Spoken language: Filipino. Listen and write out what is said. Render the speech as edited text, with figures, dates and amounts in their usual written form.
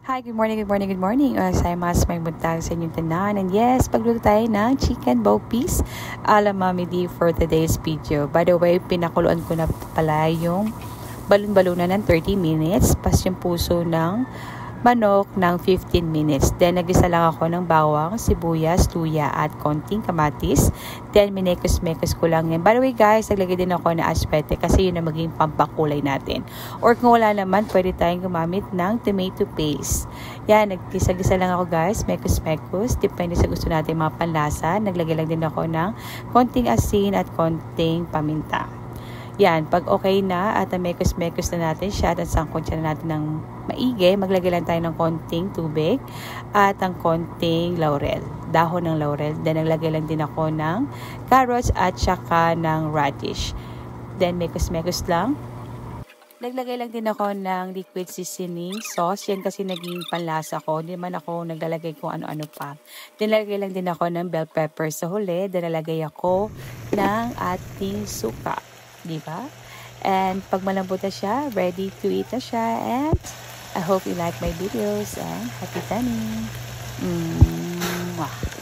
Hi, good morning, good morning, good morning. Mas may buntag sa inyong tanan. And yes, pagluto tayo ng chicken bow piece ala Mami D for today's video. By the way, pinakuluan ko na pala yung balon-balunan ng 30 minutes. Pas yung puso ng manok ng 15 minutes. Then, nagisa lang ako ng bawang, sibuyas, luya, at konting kamatis. Then, minekos-mekos ko lang yan. By the way, guys, naglagay din ako ng aspete kasi yun na maging pampakulay natin. Or kung wala naman, pwede tayong gumamit ng tomato paste. Yan, nagkisa-gisa lang ako, guys. Mekos-mekos. Depende sa gusto natin mga panlasa. Naglagay lang din ako ng konting asin at konting paminta. Yan, pag okay na at mekos-mekos na natin siya at sangkot siya na natin ng maigi, maglagay lang tayo ng konting tubig at ang konting laurel, dahon ng laurel. Then, naglagay lang din ako ng carrots at saka ng radish. Then, mekos-mekos lang. Naglagay lang din ako ng liquid seasoning sauce. Yan kasi naging panlasa ko. Hindi man ako naglalagay kung ano-ano pa. Then, nalagay lang din ako ng bell pepper sa huli. Then, nalagay ako ng ating suka. Diba? And pag malambot na siya, ready to eat na siya. And I hope you like my videos and happy tanning. Mwah.